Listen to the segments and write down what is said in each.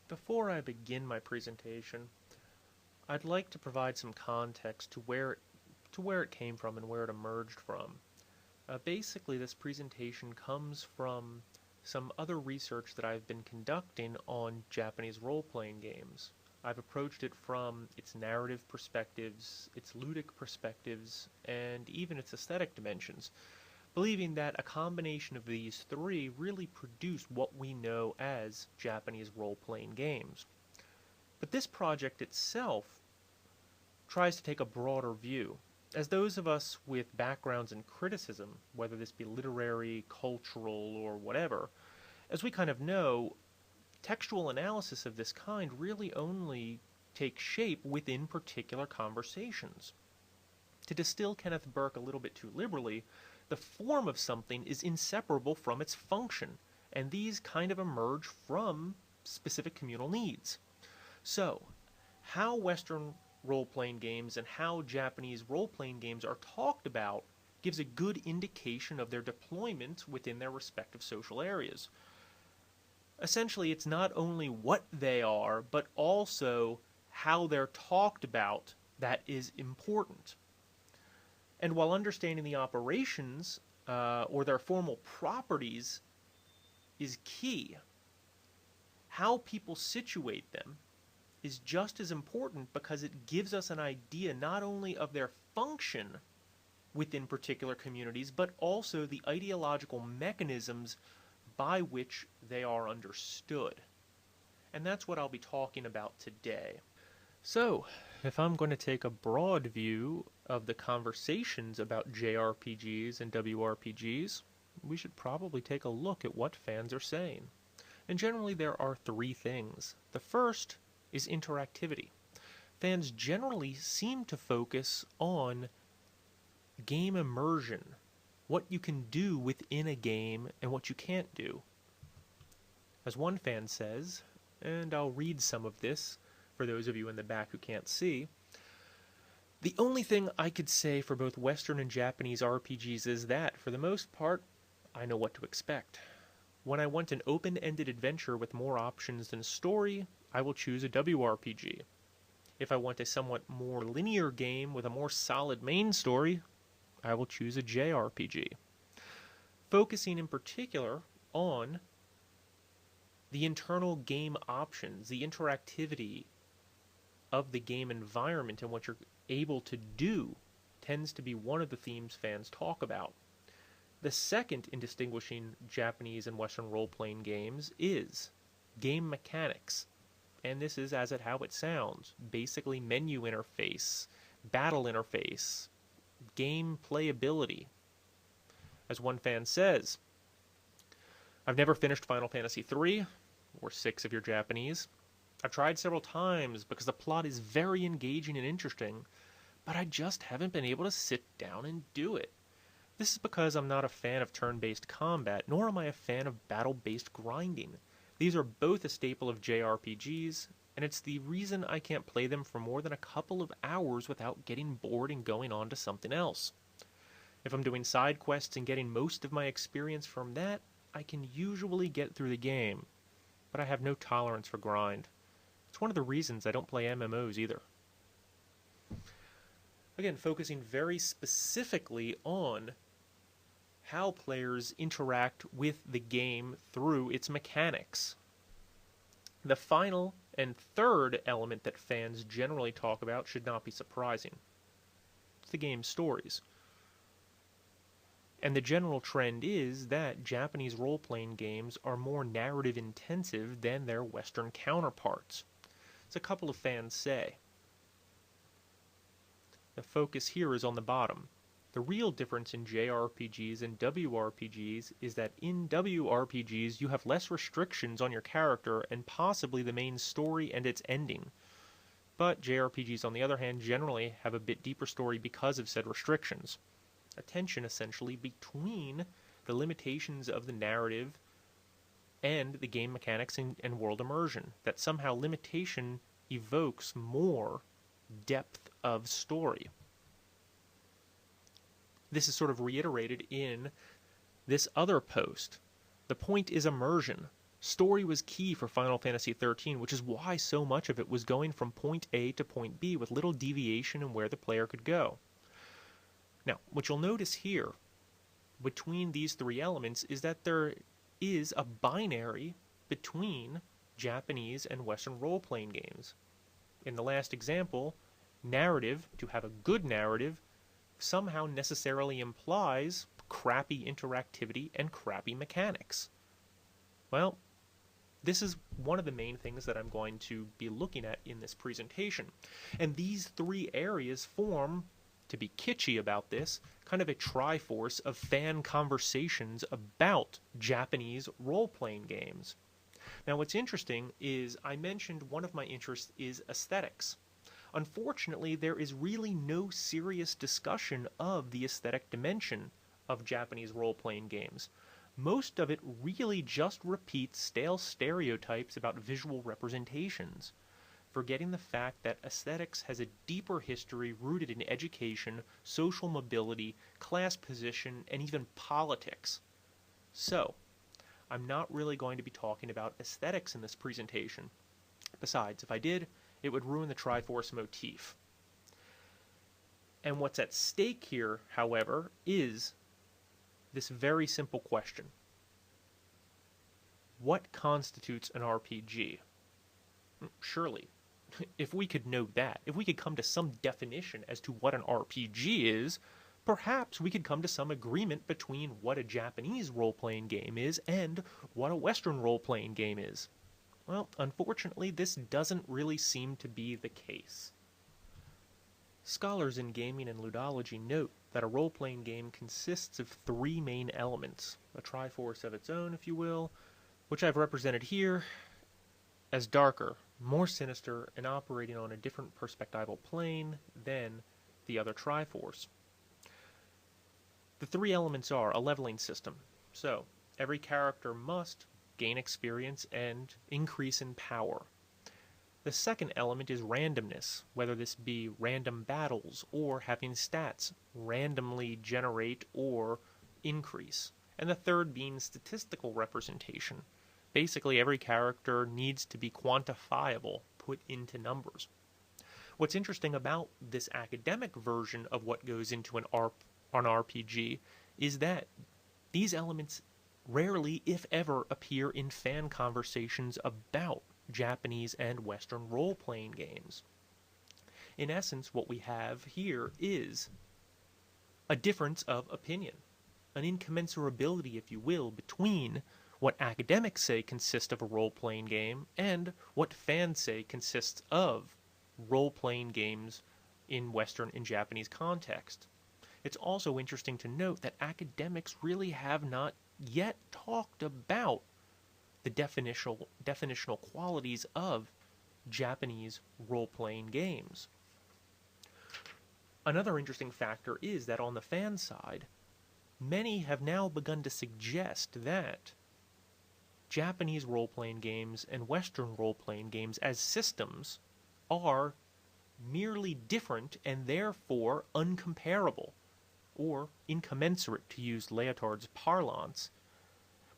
Before I begin my presentation, I'd like to provide some context to where it came from and where it emerged from. Basically, this presentation comes from some other research that I've been conducting on Japanese role-playing games. I've approached it from its narrative perspectives, its ludic perspectives, and even its aesthetic dimensions, believing that a combination of these three really produce what we know as Japanese role-playing games. But this project itself tries to take a broader view, as those of us with backgrounds in criticism, whether this be literary, cultural, or whatever, as we kind of know, textual analysis of this kind really only takes shape within particular conversations. To distill Kenneth Burke a little bit too liberally, the form of something is inseparable from its function, and these kind of emerge from specific communal needs. So, how Western role-playing games and how Japanese role-playing games are talked about gives a good indication of their deployment within their respective social areas. Essentially, it's not only what they are, but also how they're talked about that is important. And while understanding the operations or their formal properties is key, how people situate them is just as important because it gives us an idea not only of their function within particular communities, but also the ideological mechanisms by which they are understood. And that's what I'll be talking about today. So, if I'm going to take a broad view of the conversations about JRPGs and WRPGs, we should probably take a look at what fans are saying. And generally there are three things. The first is interactivity. Fans generally seem to focus on game immersion, what you can do within a game and what you can't do. As one fan says, and I'll read some of this for those of you in the back who can't see, the only thing I could say for both Western and Japanese RPGs is that, for the most part, I know what to expect. When I want an open-ended adventure with more options than story, I will choose a WRPG. If I want a somewhat more linear game with a more solid main story, I will choose a JRPG. Focusing in particular on the internal game options, the interactivity of the game environment and what you're able to do tends to be one of the themes fans talk about. The second in distinguishing Japanese and Western role-playing games is game mechanics. And this is as how it sounds. Basically menu interface, battle interface, game playability. As one fan says, I've never finished Final Fantasy III, or 6 if you're Japanese. I've tried several times because the plot is very engaging and interesting, but I just haven't been able to sit down and do it. This is because I'm not a fan of turn-based combat, nor am I a fan of battle-based grinding. These are both a staple of JRPGs, and it's the reason I can't play them for more than a couple of hours without getting bored and going on to something else. If I'm doing side quests and getting most of my experience from that, I can usually get through the game, but I have no tolerance for grind. It's one of the reasons I don't play MMOs either. Again, focusing very specifically on how players interact with the game through its mechanics. The final and third element that fans generally talk about should not be surprising. It's the game's stories. And the general trend is that Japanese role-playing games are more narrative-intensive than their Western counterparts. As a couple of fans say. The focus here is on the bottom. The real difference in JRPGs and WRPGs is that in WRPGs you have less restrictions on your character and possibly the main story and its ending. But JRPGs, on the other hand, generally have a bit deeper story because of said restrictions. A tension, essentially, between the limitations of the narrative and the game mechanics and world immersion. That somehow limitation evokes more depth of story. This is sort of reiterated in this other post. The point is immersion. Story was key for Final Fantasy XIII, which is why so much of it was going from point A to point B with little deviation in where the player could go. Now, what you'll notice here between these three elements is that there is a binary between Japanese and Western role-playing games. In the last example, narrative, to have a good narrative, somehow necessarily implies crappy interactivity and crappy mechanics. Well, this is one of the main things that I'm going to be looking at in this presentation. And these three areas form, to be kitschy about this, kind of a triforce of fan conversations about Japanese role-playing games. Now, what's interesting is I mentioned one of my interests is aesthetics. Unfortunately, there is really no serious discussion of the aesthetic dimension of Japanese role-playing games. Most of it really just repeats stale stereotypes about visual representations, forgetting the fact that aesthetics has a deeper history rooted in education, social mobility, class position, and even politics. So, I'm not really going to be talking about aesthetics in this presentation. Besides, if I did, it would ruin the Triforce motif. And what's at stake here, however, is this very simple question. What constitutes an RPG? Surely, if we could know that, if we could come to some definition as to what an RPG is, perhaps we could come to some agreement between what a Japanese role-playing game is and what a Western role-playing game is. Well, unfortunately, this doesn't really seem to be the case. Scholars in gaming and ludology note that a role-playing game consists of three main elements, a triforce of its own, if you will, which I've represented here as darker, more sinister, and operating on a different perspectival plane than the other triforce. The three elements are a leveling system, so every character must gain experience and increase in power. The second element is randomness, whether this be random battles or having stats randomly generate or increase. And the third being statistical representation. Basically, every character needs to be quantifiable, put into numbers. What's interesting about this academic version of what goes into an RPG is that these elements rarely, if ever, appear in fan conversations about Japanese and Western role-playing games. In essence, what we have here is a difference of opinion, an incommensurability, if you will, between what academics say consists of a role-playing game and what fans say consists of role-playing games in Western and Japanese context. It's also interesting to note that academics really have not yet talked about the definitional qualities of Japanese role-playing games. Another interesting factor is that on the fan side, many have now begun to suggest that Japanese role-playing games and Western role-playing games as systems are merely different and therefore uncomparable, or incommensurate, to use Leotard's parlance.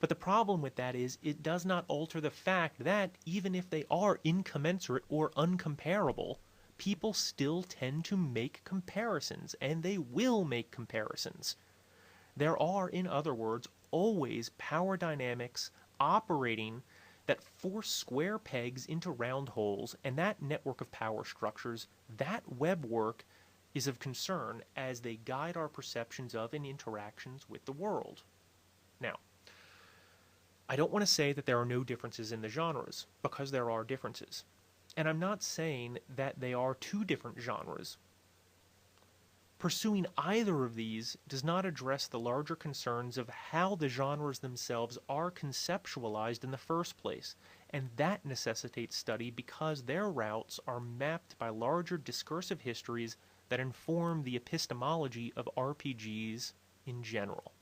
But the problem with that is it does not alter the fact that even if they are incommensurate or uncomparable, people still tend to make comparisons, and they will make comparisons. There are, in other words, always power dynamics operating that force square pegs into round holes, and that network of power structures, that web work, is of concern as they guide our perceptions of and interactions with the world. Now, I don't want to say that there are no differences in the genres, because there are differences. And I'm not saying that they are two different genres. Pursuing either of these does not address the larger concerns of how the genres themselves are conceptualized in the first place, and that necessitates study because their routes are mapped by larger discursive histories that inform the epistemology of RPGs in general.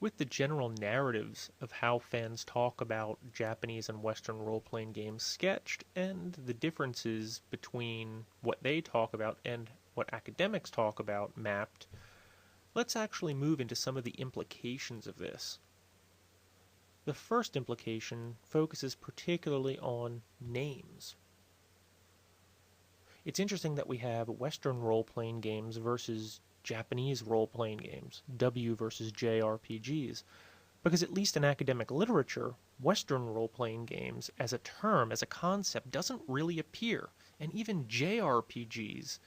With the general narratives of how fans talk about Japanese and Western role-playing games sketched, and the differences between what they talk about and what academics talk about mapped, let's actually move into some of the implications of this. The first implication focuses particularly on names. It's interesting that we have Western role-playing games versus Japanese role-playing games, W versus JRPGs, because at least in academic literature, Western role-playing games as a term, as a concept, doesn't really appear, and even JRPGs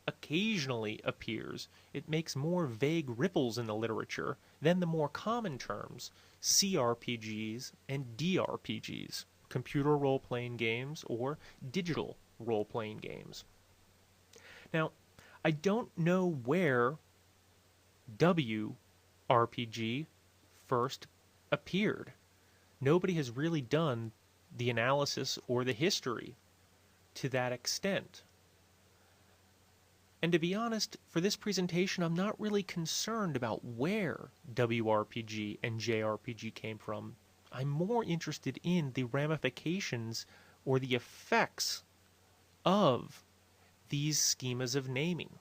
occasionally appears. It makes more vague ripples in the literature than the more common terms, CRPGs and DRPGs, computer role-playing games or digital role-playing games. Now, I don't know where WRPG first appeared. Nobody has really done the analysis or the history to that extent. And to be honest, for this presentation, I'm not really concerned about where WRPG and JRPG came from. I'm more interested in the ramifications or the effects of these schemas of naming.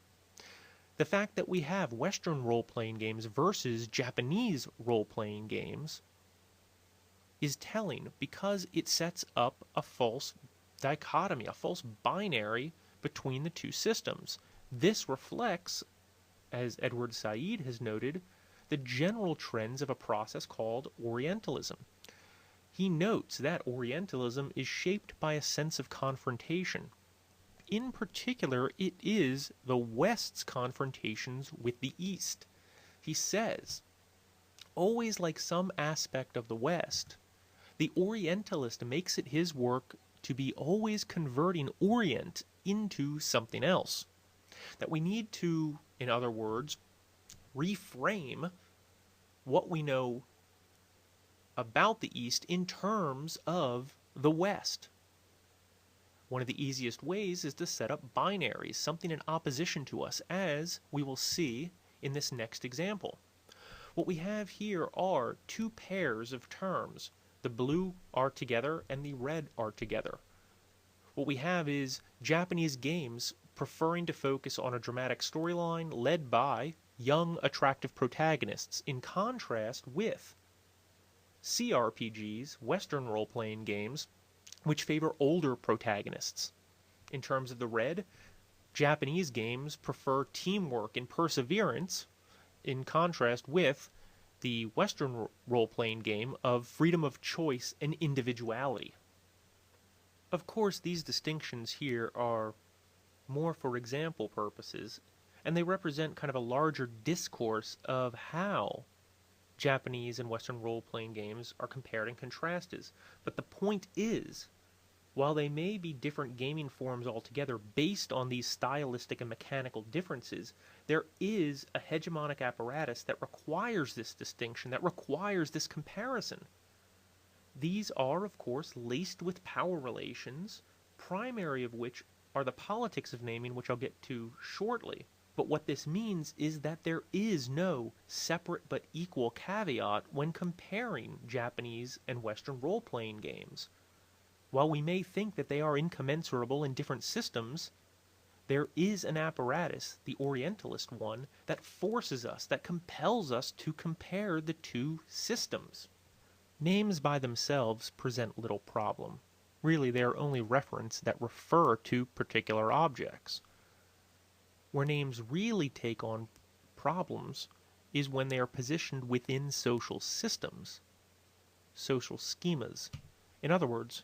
The fact that we have Western role-playing games versus Japanese role-playing games is telling because it sets up a false dichotomy, a false binary between the two systems. This reflects, as Edward Said has noted, the general trends of a process called Orientalism. He notes that Orientalism is shaped by a sense of confrontation. In particular, it is the West's confrontations with the East. He says, always like some aspect of the West, the Orientalist makes it his work to be always converting Orient into something else. That we need to, in other words, reframe what we know about the East in terms of the West. One of the easiest ways is to set up binaries, something in opposition to us, as we will see in this next example. What we have here are two pairs of terms. The blue are together and the red are together. What we have is Japanese games preferring to focus on a dramatic storyline led by young, attractive protagonists, in contrast with CRPGs, Western role-playing games, which favor older protagonists. In terms of the red, Japanese games prefer teamwork and perseverance, in contrast with the Western role-playing game of freedom of choice and individuality. Of course, these distinctions here are more for example purposes, and they represent kind of a larger discourse of how Japanese and Western role-playing games are compared and contrasted. But the point is, while they may be different gaming forms altogether based on these stylistic and mechanical differences, there is a hegemonic apparatus that requires this distinction, that requires this comparison. These are, of course, laced with power relations, primary of which are the politics of naming, which I'll get to shortly. But what this means is that there is no separate but equal caveat when comparing Japanese and Western role-playing games. While we may think that they are incommensurable in different systems, there is an apparatus, the Orientalist one, that forces us, that compels us to compare the two systems. Names by themselves present little problem. Really, they are only referents that refer to particular objects. Where names really take on problems is when they are positioned within social systems, social schemas. In other words,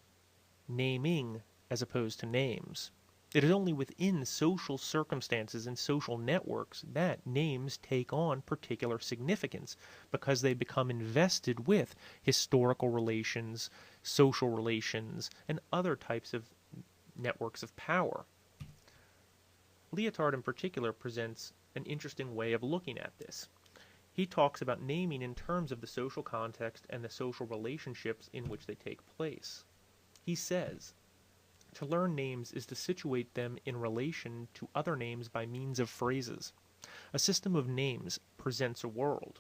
naming as opposed to names. It is only within social circumstances and social networks that names take on particular significance because they become invested with historical relations, social relations, and other types of networks of power. Lyotard in particular presents an interesting way of looking at this. He talks about naming in terms of the social context and the social relationships in which they take place. He says, to learn names is to situate them in relation to other names by means of phrases. A system of names presents a world.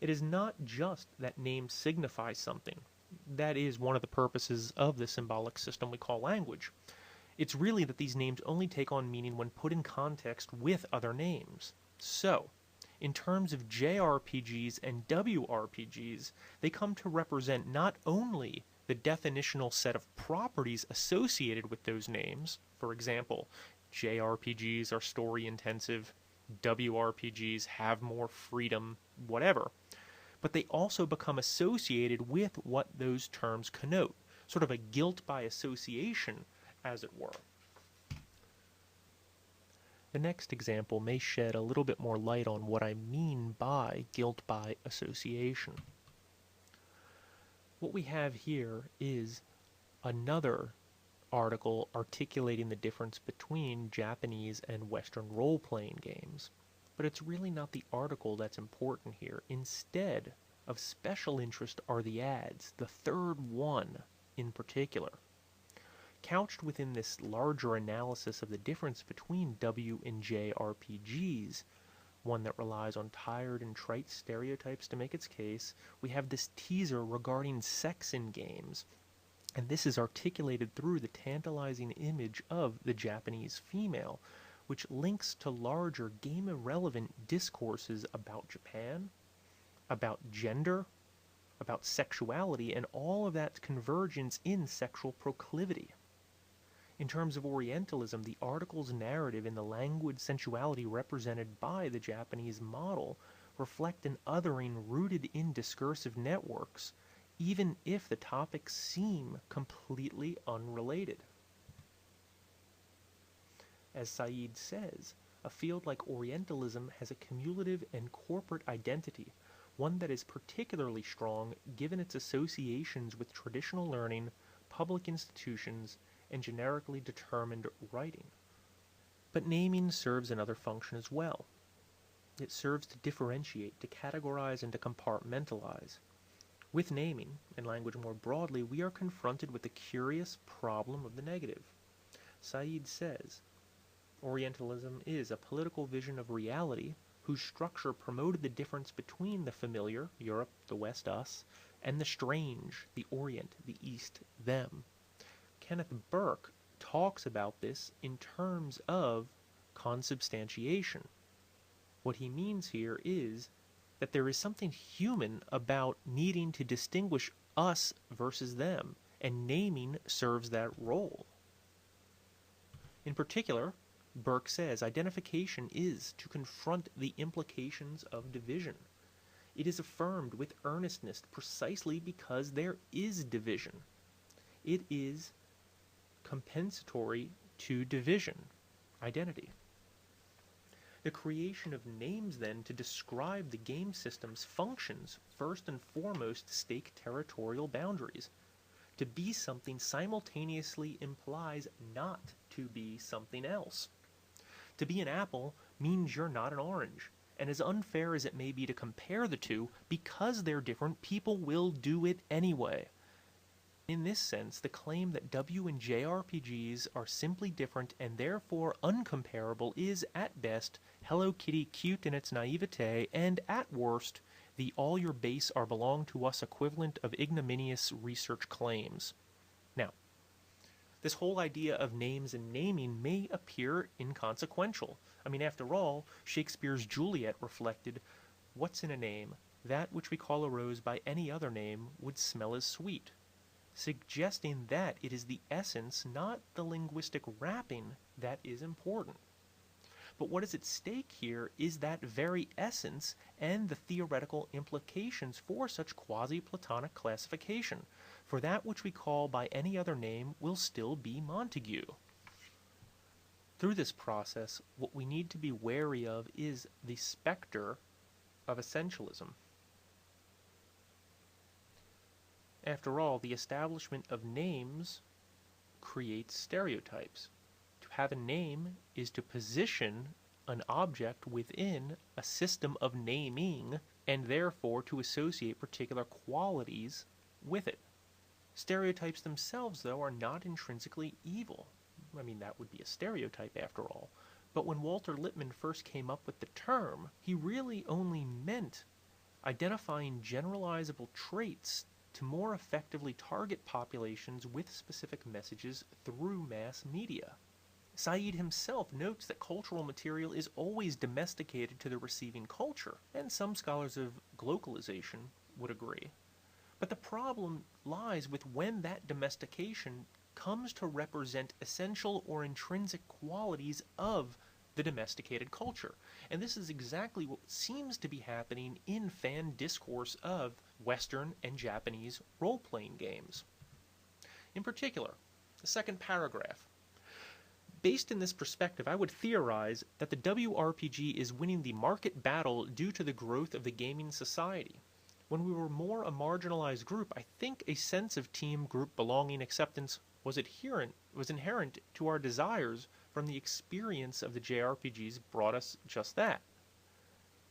It is not just that names signify something. That is one of the purposes of the symbolic system we call language. It's really that these names only take on meaning when put in context with other names. So, In terms of JRPGs and WRPGs, they come to represent not only the definitional set of properties associated with those names, for example, JRPGs are story intensive, WRPGs have more freedom, whatever, but they also become associated with what those terms connote, sort of a guilt by association, as it were. The next example may shed a little bit more light on what I mean by guilt by association. What we have here is another article articulating the difference between Japanese and Western role-playing games. But it's really not the article that's important here. Instead, of special interest are the ads, the third one in particular. Couched within this larger analysis of the difference between W and J RPGs, one that relies on tired and trite stereotypes to make its case, we have this teaser regarding sex in games. And this is articulated through the tantalizing image of the Japanese female, which links to larger game-irrelevant discourses about Japan, about gender, about sexuality, and all of that convergence in sexual proclivity. In terms of Orientalism, the article's narrative and the languid sensuality represented by the Japanese model reflect an othering rooted in discursive networks, even if the topics seem completely unrelated. As Said says, a field like Orientalism has a cumulative and corporate identity, one that is particularly strong given its associations with traditional learning, public institutions, and generically determined writing. But naming serves another function as well. It serves to differentiate, to categorize, and to compartmentalize. With naming, and language more broadly, we are confronted with the curious problem of the negative. Said says, Orientalism is a political vision of reality whose structure promoted the difference between the familiar, Europe, the West, us, and the strange, the Orient, the East, them. Kenneth Burke talks about this in terms of consubstantiation. What he means here is that there is something human about needing to distinguish us versus them, and naming serves that role. In particular, Burke says identification is to confront the implications of division. It is affirmed with earnestness precisely because there is division. It is compensatory to division, identity. The creation of names, then, to describe the game system's functions first and foremost stake territorial boundaries. To be something simultaneously implies not to be something else. To be an apple means you're not an orange, and as unfair as it may be to compare the two, because they're different, people will do it anyway. In this sense, the claim that W and JRPGs are simply different and therefore uncomparable is, at best, Hello Kitty cute in its naivete, and at worst, the all your base are belong to us equivalent of ignominious research claims. Now, this whole idea of names and naming may appear inconsequential. I mean, after all, Shakespeare's Juliet reflected, "What's in a name? That which we call a rose by any other name would smell as sweet," suggesting that it is the essence, not the linguistic wrapping, that is important. But what is at stake here is that very essence and the theoretical implications for such quasi-Platonic classification, for that which we call by any other name will still be Montague. Through this process, what we need to be wary of is the specter of essentialism. After all, the establishment of names creates stereotypes. To have a name is to position an object within a system of naming, and therefore to associate particular qualities with it. Stereotypes themselves, though, are not intrinsically evil. I mean, that would be a stereotype after all. But when Walter Lippmann first came up with the term, he really only meant identifying generalizable traits to more effectively target populations with specific messages through mass media. Said himself notes that cultural material is always domesticated to the receiving culture, and some scholars of globalization would agree. But the problem lies with when that domestication comes to represent essential or intrinsic qualities of the domesticated culture. And this is exactly what seems to be happening in fan discourse of Western and Japanese role-playing games. In particular, the second paragraph. Based in this perspective, I would theorize that the WRPG is winning the market battle due to the growth of the gaming society. When we were more a marginalized group, I think a sense of team, group, belonging, acceptance was inherent to our desires from the experience of the JRPGs brought us just that.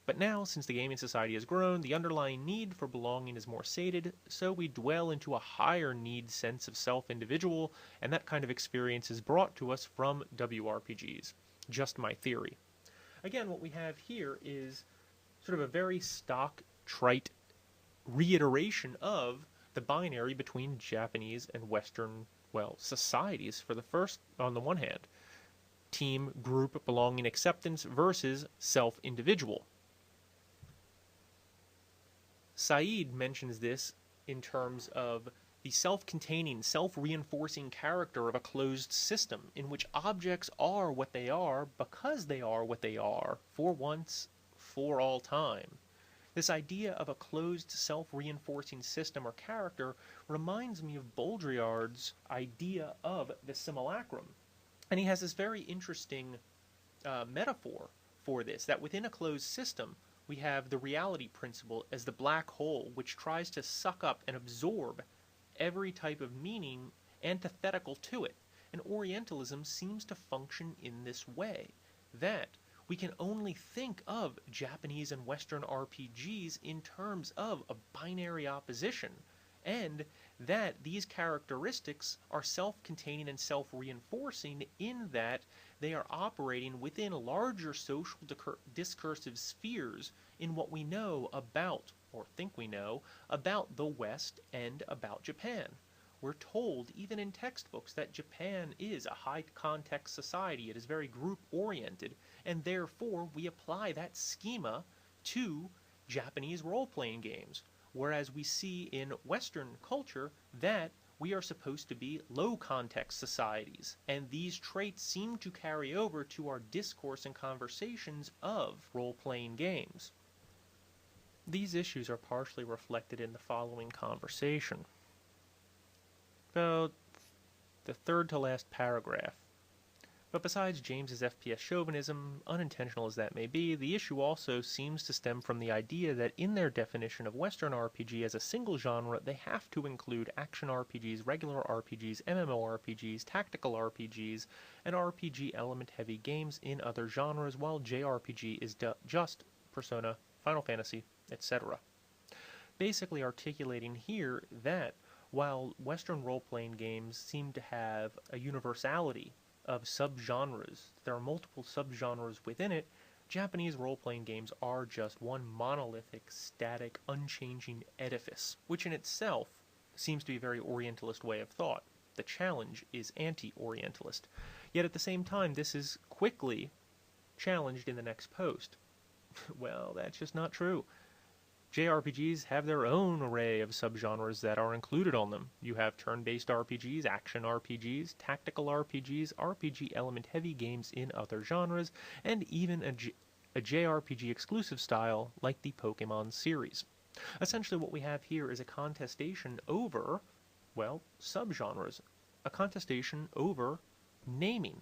But now, since the gaming society has grown, the underlying need for belonging is more sated, so we dwell into a higher need sense of self-individual, and that kind of experience is brought to us from WRPGs. Just my theory. Again, what we have here is sort of a very stock, trite reiteration of the binary between Japanese and Western, well, societies for the first, on the one hand. Team, group, belonging, acceptance versus self-individual. Said mentions this in terms of the self-containing, self-reinforcing character of a closed system in which objects are what they are because they are what they are, for once, for all time. This idea of a closed, self-reinforcing system or character reminds me of Baudrillard's idea of the simulacrum. And he has this very interesting metaphor for this, that within a closed system, we have the reality principle as the black hole, which tries to suck up and absorb every type of meaning antithetical to it. And Orientalism seems to function in this way, that we can only think of Japanese and Western RPGs in terms of a binary opposition, and that these characteristics are self-containing and self-reinforcing in that they are operating within larger social discursive spheres in what we know about, or think we know, about the West and about Japan. We're told, even in textbooks, that Japan is a high-context society. It is very group-oriented, and therefore we apply that schema to Japanese role-playing games. Whereas we see in Western culture that we are supposed to be low-context societies, and these traits seem to carry over to our discourse and conversations of role-playing games. These issues are partially reflected in the following conversation. About the third to last paragraph. But besides James's FPS chauvinism, unintentional as that may be, the issue also seems to stem from the idea that in their definition of Western RPG as a single genre, they have to include action RPGs, regular RPGs, MMORPGs, tactical RPGs, and RPG element-heavy games in other genres, while JRPG is just Persona, Final Fantasy, etc. Basically articulating here that while Western role-playing games seem to have a universality of subgenres, there are multiple subgenres within it, Japanese role-playing games are just one monolithic, static, unchanging edifice, which in itself seems to be a very Orientalist way of thought. The challenge is anti-Orientalist. Yet at the same time, this is quickly challenged in the next post. Well, that's just not true. JRPGs have their own array of subgenres that are included on them. You have turn-based RPGs, action RPGs, tactical RPGs, RPG element-heavy games in other genres, and even a JRPG exclusive style like the Pokemon series. Essentially what we have here is a contestation over, well, subgenres. A contestation over naming.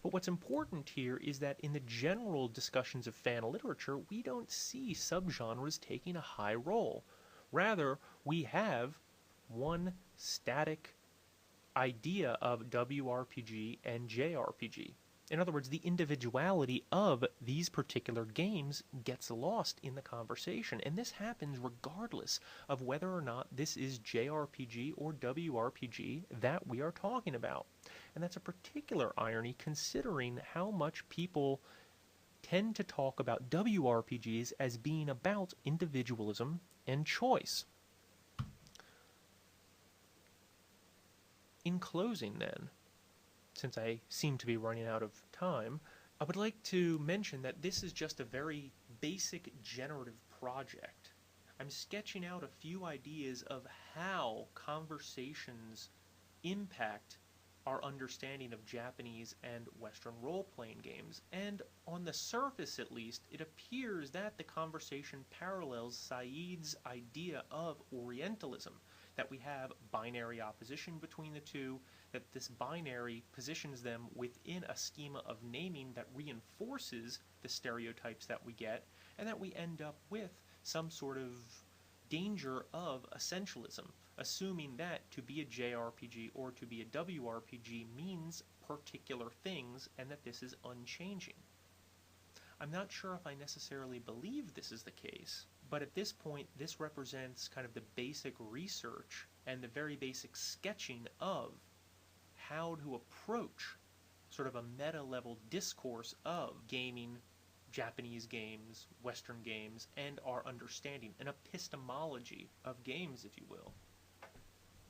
But what's important here is that in the general discussions of fan literature, we don't see subgenres taking a high role. Rather, we have one static idea of WRPG and JRPG. In other words, the individuality of these particular games gets lost in the conversation, and this happens regardless of whether or not this is JRPG or WRPG that we are talking about. And that's a particular irony considering how much people tend to talk about WRPGs as being about individualism and choice. In closing then, since I seem to be running out of time, I would like to mention that this is just a very basic generative project. I'm sketching out a few ideas of how conversations impact our understanding of Japanese and Western role-playing games, and on the surface at least, it appears that the conversation parallels Said's idea of Orientalism, that we have binary opposition between the two, that this binary positions them within a schema of naming that reinforces the stereotypes that we get, and that we end up with some sort of danger of essentialism, assuming that to be a JRPG or to be a WRPG means particular things and that this is unchanging. I'm not sure if I necessarily believe this is the case, but at this point this represents kind of the basic research and the very basic sketching of how to approach sort of a meta-level discourse of gaming, Japanese games, Western games, and our understanding, an epistemology of games, if you will.